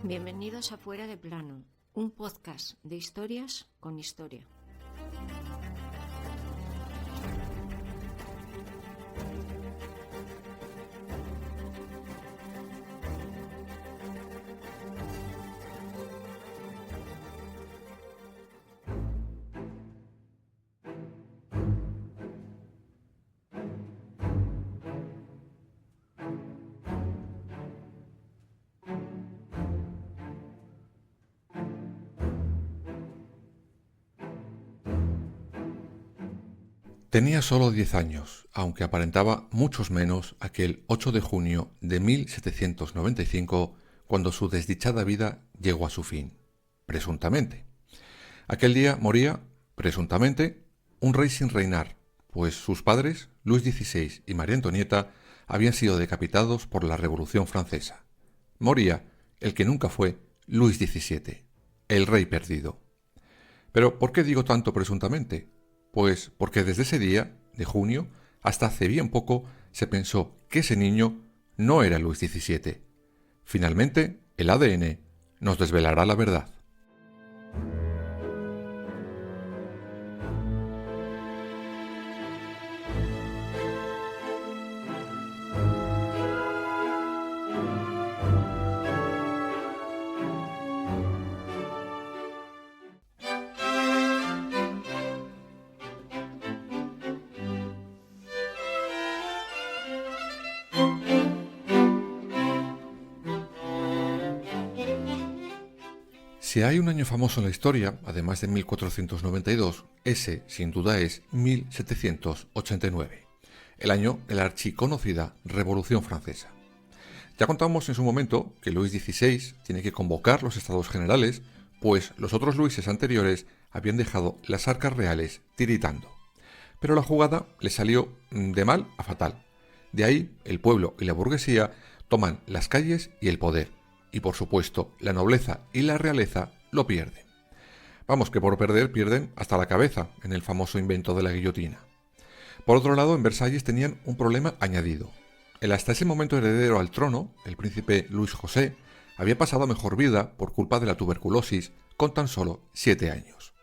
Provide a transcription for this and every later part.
Bienvenidos a Fuera de Plano, un podcast de historias con historia. Tenía solo 10 años, aunque aparentaba muchos menos aquel 8 de junio de 1795, cuando su desdichada vida llegó a su fin, presuntamente. Aquel día moría, presuntamente, un rey sin reinar, pues sus padres, Luis XVI y María Antonieta, habían sido decapitados por la Revolución Francesa. Moría el que nunca fue Luis XVII, el rey perdido. Pero ¿por qué digo tanto presuntamente? Pues porque desde ese día, de junio, hasta hace bien poco, se pensó que ese niño no era Luis XVII. Finalmente, el ADN nos desvelará la verdad. Si hay un año famoso en la historia, además de 1492, ese, sin duda, es 1789, el año de la archiconocida Revolución Francesa. Ya contamos en su momento que Luis XVI tiene que convocar los estados generales, pues los otros Luises anteriores habían dejado las arcas reales tiritando. Pero la jugada le salió de mal a fatal. De ahí el pueblo y la burguesía toman las calles y el poder. Y por supuesto, la nobleza y la realeza lo pierden. Vamos, que por perder pierden hasta la cabeza en el famoso invento de la guillotina. Por otro lado, en Versalles tenían un problema añadido. El hasta ese momento heredero al trono, el príncipe Luis José, había pasado mejor vida por culpa de la tuberculosis con tan solo 7 años.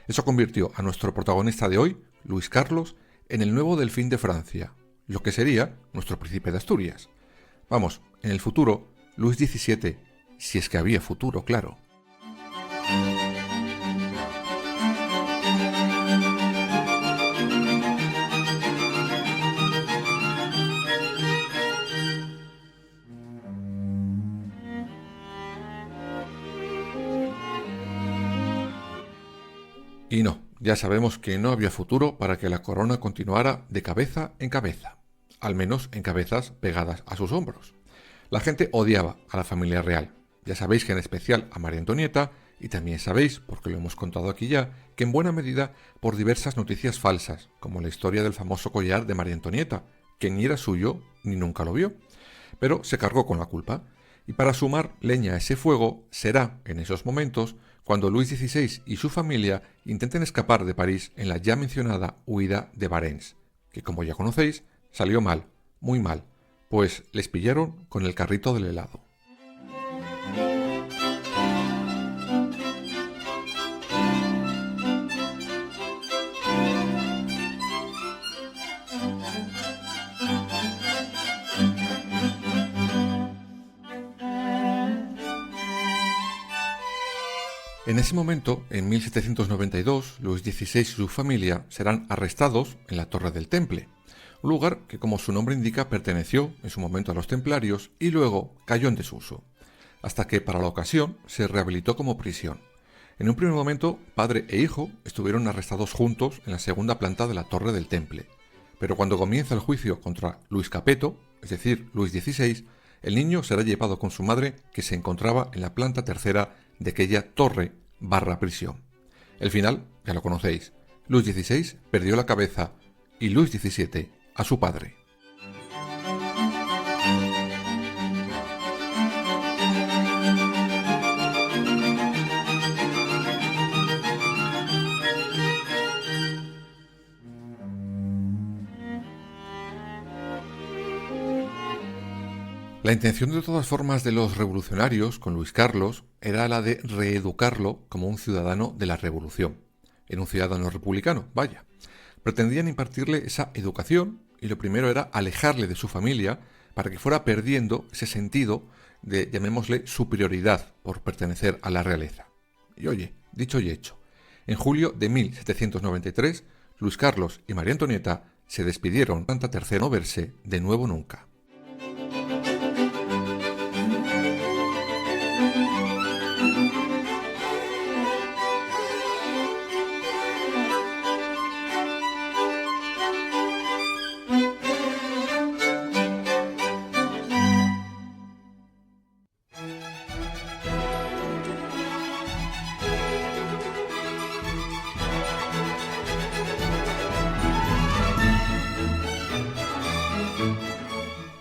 Eso convirtió a nuestro protagonista de hoy, Luis Carlos, en el nuevo delfín de Francia, lo que sería nuestro príncipe de Asturias. Vamos, en el futuro, Luis XVII, si es que había futuro, claro. Y no, ya sabemos que no había futuro para que la corona continuara de cabeza en cabeza, al menos en cabezas pegadas a sus hombros. La gente odiaba a la familia real. Ya sabéis que en especial a María Antonieta, y también sabéis, porque lo hemos contado aquí ya, que en buena medida por diversas noticias falsas, como la historia del famoso collar de María Antonieta, que ni era suyo ni nunca lo vio. Pero se cargó con la culpa, y para sumar leña a ese fuego será, en esos momentos, cuando Luis XVI y su familia intenten escapar de París en la ya mencionada huida de Varens, que como ya conocéis, salió mal, muy mal, pues les pillaron con el carrito del helado. En ese momento, en 1792, Luis XVI y su familia serán arrestados en la Torre del Temple, un lugar que, como su nombre indica, perteneció en su momento a los templarios y luego cayó en desuso, hasta que para la ocasión se rehabilitó como prisión. En un primer momento, padre e hijo estuvieron arrestados juntos en la segunda planta de la Torre del Temple, pero cuando comienza el juicio contra Luis Capeto, es decir, Luis XVI, el niño será llevado con su madre, que se encontraba en la planta tercera de aquella torre/prisión. El final, ya lo conocéis, Luis XVI perdió la cabeza y Luis XVII a su padre. La intención de todas formas de los revolucionarios con Luis Carlos era la de reeducarlo como un ciudadano de la revolución. Era un ciudadano republicano, vaya. Pretendían impartirle esa educación y lo primero era alejarle de su familia para que fuera perdiendo ese sentido de, llamémosle, superioridad por pertenecer a la realeza. Y oye, dicho y hecho, en julio de 1793, Luis Carlos y María Antonieta se despidieron hasta tercero verse de nuevo nunca.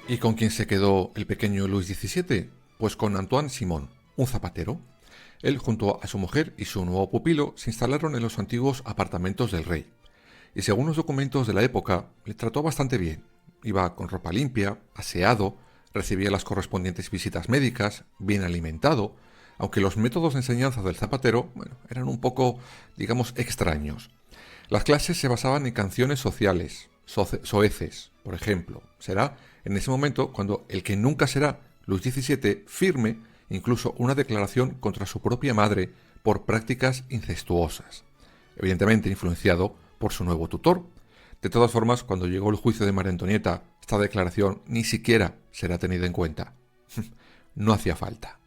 ¿Y con quién se quedó el pequeño Luis XVII? Pues con Antoine Simon, un zapatero. Él, junto a su mujer y su nuevo pupilo, se instalaron en los antiguos apartamentos del rey. Y según los documentos de la época, le trató bastante bien. Iba con ropa limpia, aseado, recibía las correspondientes visitas médicas, bien alimentado, aunque los métodos de enseñanza del zapatero, eran un poco, digamos, extraños. Las clases se basaban en canciones sociales, soeces, por ejemplo. Será en ese momento cuando el que nunca será Luis XVII firme incluso una declaración contra su propia madre por prácticas incestuosas, evidentemente influenciado por su nuevo tutor. De todas formas, cuando llegó el juicio de María Antonieta, esta declaración ni siquiera será tenida en cuenta. No hacía falta.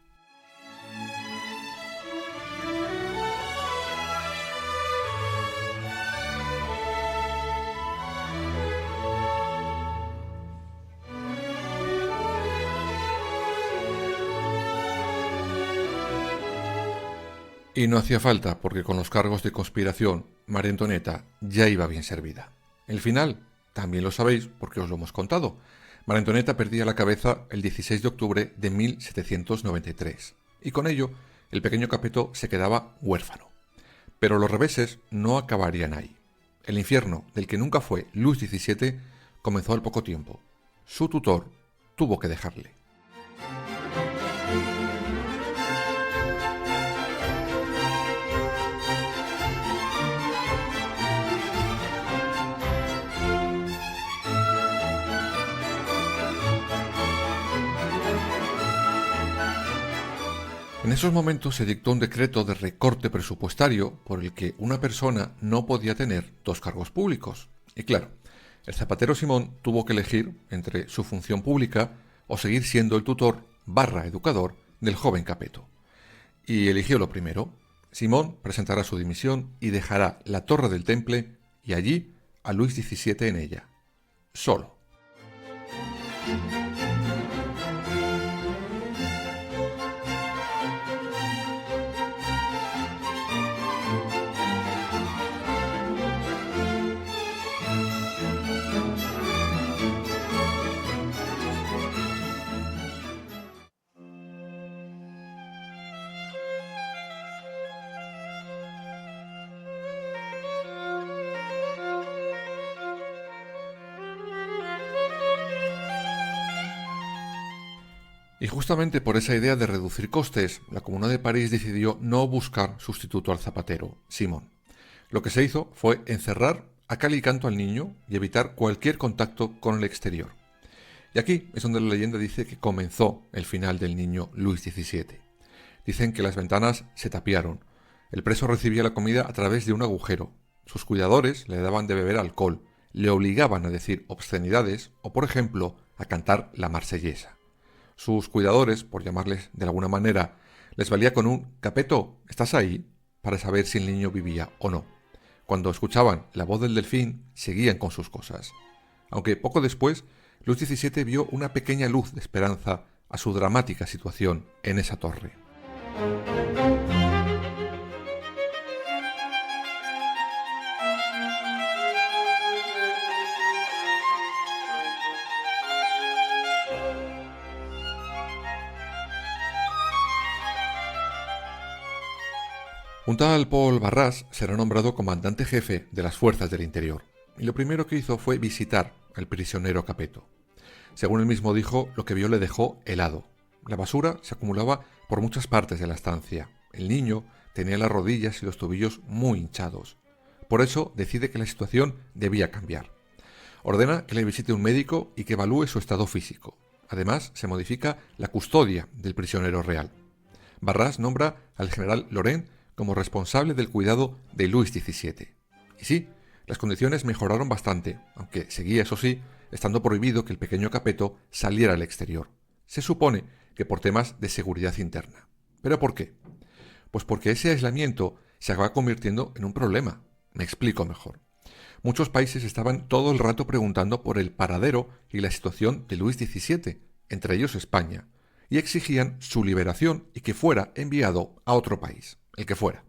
Y no hacía falta, porque con los cargos de conspiración, María Antonieta ya iba bien servida. El final, también lo sabéis, porque os lo hemos contado. María Antonieta perdía la cabeza el 16 de octubre de 1793, y con ello el pequeño Capeto se quedaba huérfano. Pero los reveses no acabarían ahí. El infierno del que nunca fue Luis XVII comenzó al poco tiempo. Su tutor tuvo que dejarle. En esos momentos se dictó un decreto de recorte presupuestario por el que una persona no podía tener dos cargos públicos. Y claro, el zapatero Simón tuvo que elegir entre su función pública o seguir siendo el tutor / educador del joven Capeto. Y eligió lo primero. Simón presentará su dimisión y dejará la Torre del Temple y allí a Luis XVII en ella. Solo. Y justamente por esa idea de reducir costes, la Comuna de París decidió no buscar sustituto al zapatero, Simón. Lo que se hizo fue encerrar a cal y canto al niño y evitar cualquier contacto con el exterior. Y aquí es donde la leyenda dice que comenzó el final del niño Luis XVII. Dicen que las ventanas se tapiaron. El preso recibía la comida a través de un agujero. Sus cuidadores le daban de beber alcohol, le obligaban a decir obscenidades o, por ejemplo, a cantar la marsellesa. Sus cuidadores, por llamarles de alguna manera, les valía con un «Capeto, ¿estás ahí?», para saber si el niño vivía o no. Cuando escuchaban la voz del delfín, seguían con sus cosas. Aunque poco después, Luis XVII vio una pequeña luz de esperanza a su dramática situación en esa torre. Un tal Paul Barras será nombrado comandante jefe de las fuerzas del interior, y lo primero que hizo fue visitar al prisionero Capeto. Según él mismo dijo, lo que vio le dejó helado. La basura se acumulaba por muchas partes de la estancia. El niño tenía las rodillas y los tobillos muy hinchados. Por eso decide que la situación debía cambiar. Ordena que le visite un médico y que evalúe su estado físico. Además, se modifica la custodia del prisionero real. Barras nombra al general Laurent como responsable del cuidado de Luis XVII. Y sí, las condiciones mejoraron bastante, aunque seguía, eso sí, estando prohibido que el pequeño Capeto saliera al exterior. Se supone que por temas de seguridad interna. ¿Pero por qué? Pues porque ese aislamiento se acaba convirtiendo en un problema. Me explico mejor. Muchos países estaban todo el rato preguntando por el paradero y la situación de Luis XVII, entre ellos España, y exigían su liberación y que fuera enviado a otro país, el que fuera.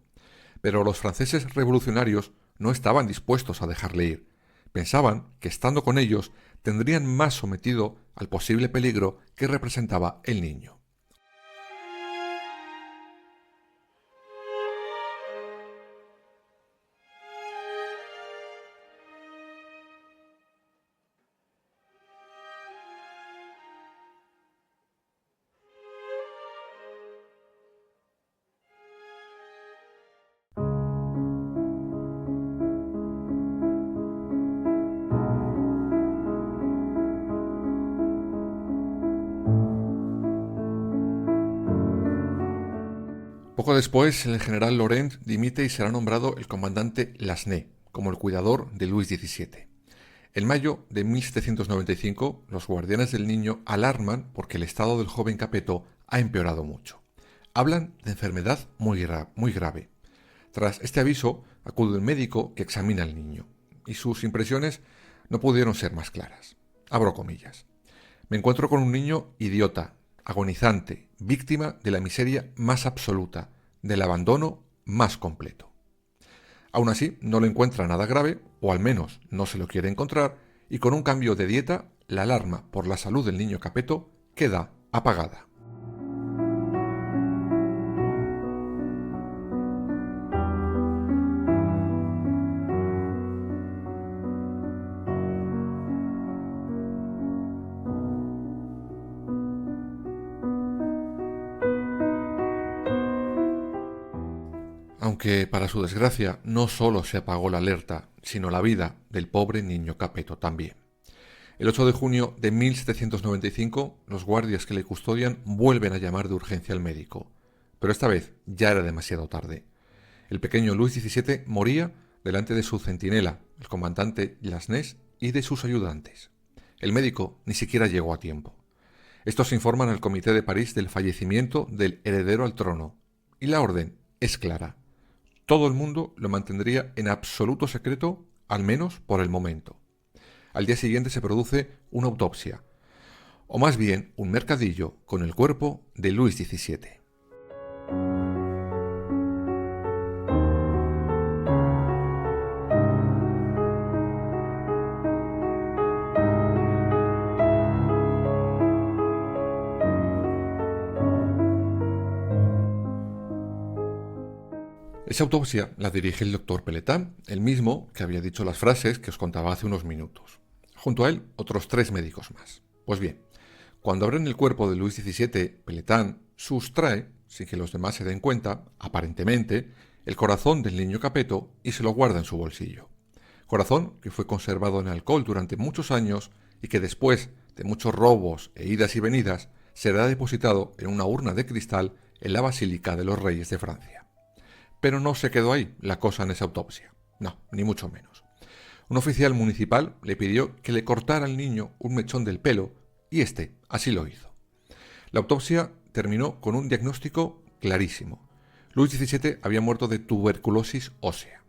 Pero los franceses revolucionarios no estaban dispuestos a dejarle ir. Pensaban que estando con ellos tendrían más sometido al posible peligro que representaba el niño. Poco después, el general Laurent dimite y será nombrado el comandante Lasné, como el cuidador de Luis XVII. En mayo de 1795, los guardianes del niño alarman porque el estado del joven Capeto ha empeorado mucho. Hablan de enfermedad muy grave. Tras este aviso, acude un médico que examina al niño, y sus impresiones no pudieron ser más claras. Abro comillas. Me encuentro con un niño idiota, agonizante, víctima de la miseria más absoluta, del abandono más completo. Aún así, no le encuentra nada grave, o al menos no se lo quiere encontrar, y con un cambio de dieta, la alarma por la salud del niño Capeto queda apagada. Aunque, para su desgracia, no solo se apagó la alerta, sino la vida del pobre niño Capeto también. El 8 de junio de 1795, los guardias que le custodian vuelven a llamar de urgencia al médico, pero esta vez ya era demasiado tarde. El pequeño Luis XVII moría delante de su centinela, el comandante Lasnés, y de sus ayudantes. El médico ni siquiera llegó a tiempo. Estos informan al Comité de París del fallecimiento del heredero al trono, y la orden es clara. Todo el mundo lo mantendría en absoluto secreto, al menos por el momento. Al día siguiente se produce una autopsia, o más bien un mercadillo con el cuerpo de Luis XVII. Esa autopsia la dirige el doctor Peletán, el mismo que había dicho las frases que os contaba hace unos minutos. Junto a él, otros 3 médicos más. Pues bien, cuando abren el cuerpo de Luis XVII, Peletán sustrae, sin que los demás se den cuenta, aparentemente, el corazón del niño Capeto y se lo guarda en su bolsillo. Corazón que fue conservado en alcohol durante muchos años y que después de muchos robos e idas y venidas será depositado en una urna de cristal en la Basílica de los Reyes de Francia. Pero no se quedó ahí la cosa en esa autopsia. No, ni mucho menos. Un oficial municipal le pidió que le cortara al niño un mechón del pelo y este así lo hizo. La autopsia terminó con un diagnóstico clarísimo. Luis XVII había muerto de tuberculosis ósea.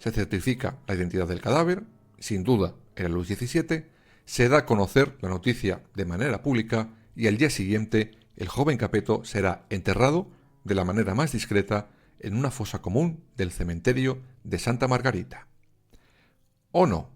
Se certifica la identidad del cadáver, sin duda era Luis XVII, se da a conocer la noticia de manera pública y al día siguiente el joven Capeto será enterrado de la manera más discreta en una fosa común del cementerio de Santa Margarita. ¿O no?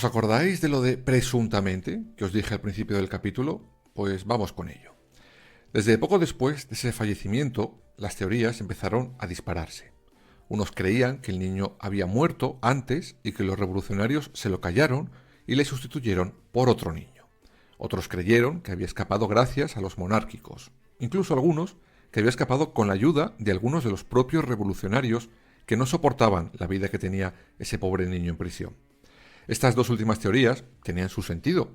¿Os acordáis de lo de presuntamente que os dije al principio del capítulo? Pues vamos con ello. Desde poco después de ese fallecimiento, las teorías empezaron a dispararse. Unos creían que el niño había muerto antes y que los revolucionarios se lo callaron y le sustituyeron por otro niño. Otros creyeron que había escapado gracias a los monárquicos. Incluso algunos que había escapado con la ayuda de algunos de los propios revolucionarios que no soportaban la vida que tenía ese pobre niño en prisión. Estas dos últimas teorías tenían su sentido.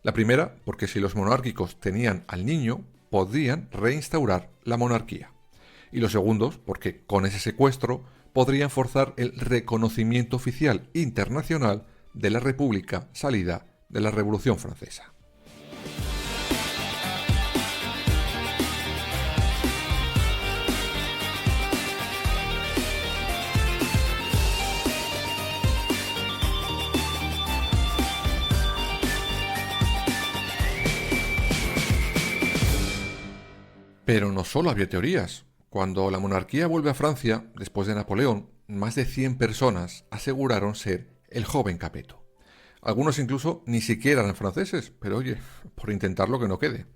La primera, porque si los monárquicos tenían al niño, podían reinstaurar la monarquía. Y los segundos, porque con ese secuestro podrían forzar el reconocimiento oficial internacional de la República salida de la Revolución Francesa. Pero no solo había teorías. Cuando la monarquía vuelve a Francia, después de Napoleón, más de 100 personas aseguraron ser el joven Capeto. Algunos incluso ni siquiera eran franceses, pero oye, por intentarlo que no quede.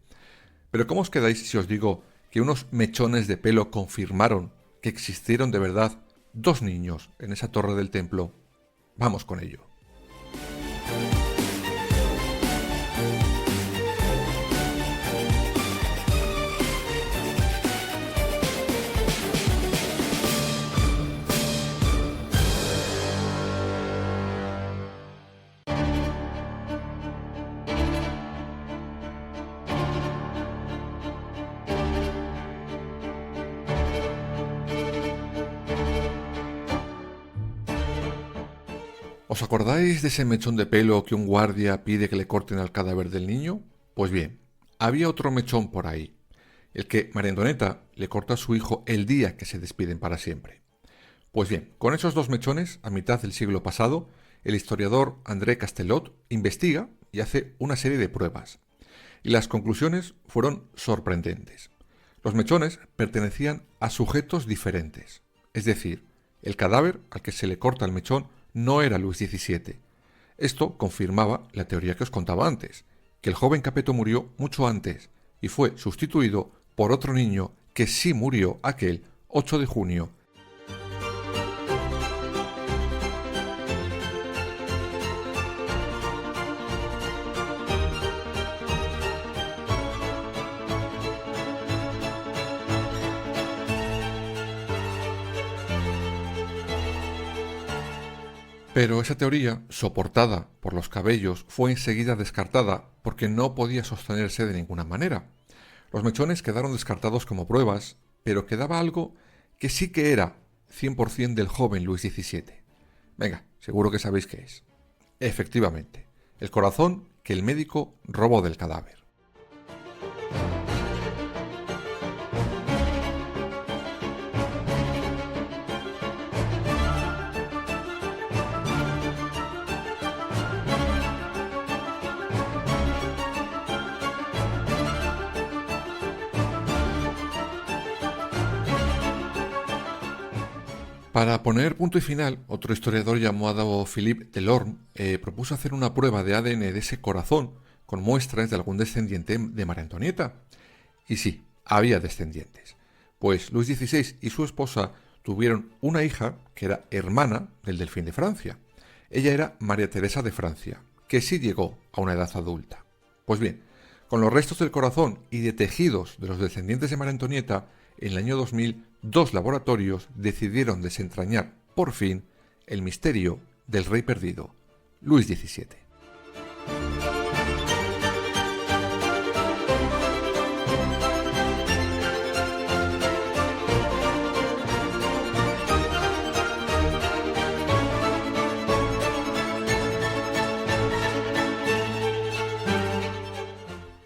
Pero ¿cómo os quedáis si os digo que unos mechones de pelo confirmaron que existieron de verdad dos niños en esa torre del templo? Vamos con ello. ¿Os acordáis de ese mechón de pelo que un guardia pide que le corten al cadáver del niño? Pues bien, había otro mechón por ahí, el que María Antonieta le corta a su hijo el día que se despiden para siempre. Pues bien, con esos dos mechones, a mitad del siglo pasado, el historiador André Castelot investiga y hace una serie de pruebas. Y las conclusiones fueron sorprendentes. Los mechones pertenecían a sujetos diferentes. Es decir, el cadáver al que se le corta el mechón no era Luis XVII. Esto confirmaba la teoría que os contaba antes, que el joven Capeto murió mucho antes y fue sustituido por otro niño que sí murió aquel 8 de junio. Pero esa teoría, soportada por los cabellos, fue enseguida descartada porque no podía sostenerse de ninguna manera. Los mechones quedaron descartados como pruebas, pero quedaba algo que sí que era 100% del joven Luis XVII. Venga, seguro que sabéis qué es. Efectivamente, el corazón que el médico robó del cadáver. Para poner punto y final, otro historiador llamado Philippe Delorme propuso hacer una prueba de ADN de ese corazón con muestras de algún descendiente de María Antonieta. Y sí, había descendientes. Pues Luis XVI y su esposa tuvieron una hija que era hermana del delfín de Francia. Ella era María Teresa de Francia, que sí llegó a una edad adulta. Pues bien, con los restos del corazón y de tejidos de los descendientes de María Antonieta, en el año 2000, dos laboratorios decidieron desentrañar, por fin, el misterio del rey perdido, Luis XVII.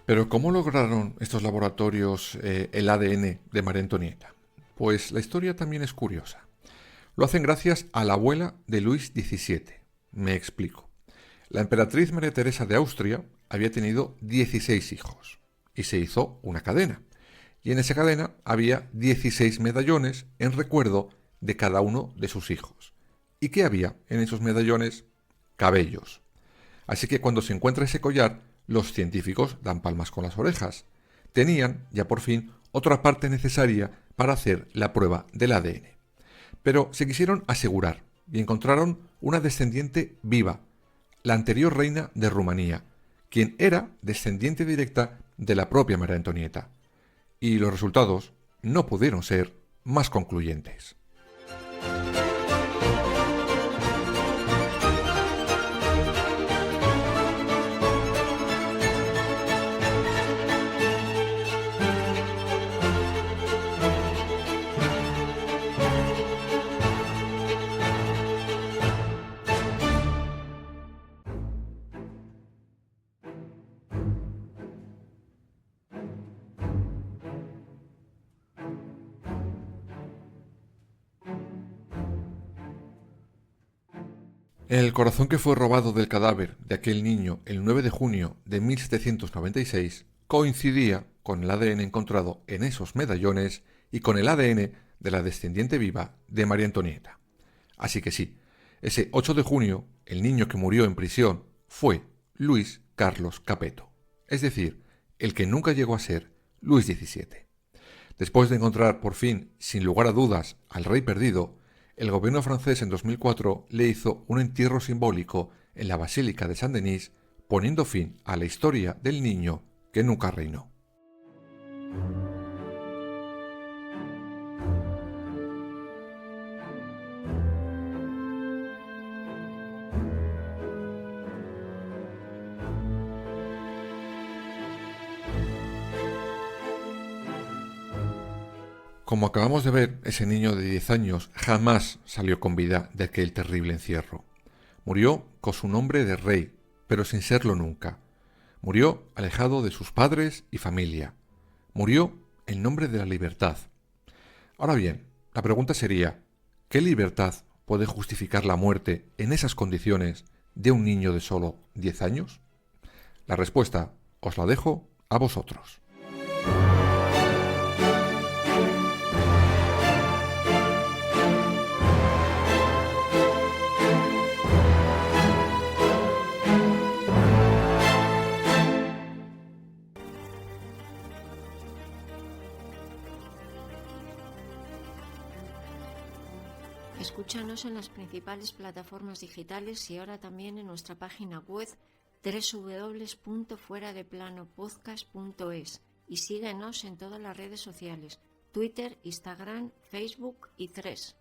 Pero ¿cómo lograron estos laboratorios el ADN de María Antonieta? Pues la historia también es curiosa. Lo hacen gracias a la abuela de Luis XVII. Me explico. La emperatriz María Teresa de Austria había tenido 16 hijos y se hizo una cadena. Y en esa cadena había 16 medallones en recuerdo de cada uno de sus hijos. ¿Y qué había en esos medallones? Cabellos. Así que cuando se encuentra ese collar, los científicos dan palmas con las orejas. Tenían, ya por fin, otra parte necesaria para hacer la prueba del ADN. Pero se quisieron asegurar y encontraron una descendiente viva, la anterior reina de Rumanía, quien era descendiente directa de la propia María Antonieta. Y los resultados no pudieron ser más concluyentes. El corazón que fue robado del cadáver de aquel niño el 9 de junio de 1796 coincidía con el ADN encontrado en esos medallones y con el ADN de la descendiente viva de María Antonieta. Así que sí, ese 8 de junio, el niño que murió en prisión fue Luis Carlos Capeto, es decir, el que nunca llegó a ser Luis XVII. Después de encontrar por fin, sin lugar a dudas, al rey perdido, el gobierno francés en 2004 le hizo un entierro simbólico en la Basílica de Saint-Denis, poniendo fin a la historia del niño que nunca reinó. Como acabamos de ver, ese niño de 10 años jamás salió con vida de aquel terrible encierro. Murió con su nombre de rey, pero sin serlo nunca. Murió alejado de sus padres y familia. Murió en nombre de la libertad. Ahora bien, la pregunta sería, ¿qué libertad puede justificar la muerte en esas condiciones de un niño de solo 10 años? La respuesta os la dejo a vosotros. Escúchanos en las principales plataformas digitales y ahora también en nuestra página web www.fueradeplanopodcast.es y síguenos en todas las redes sociales, Twitter, Instagram, Facebook y Threads.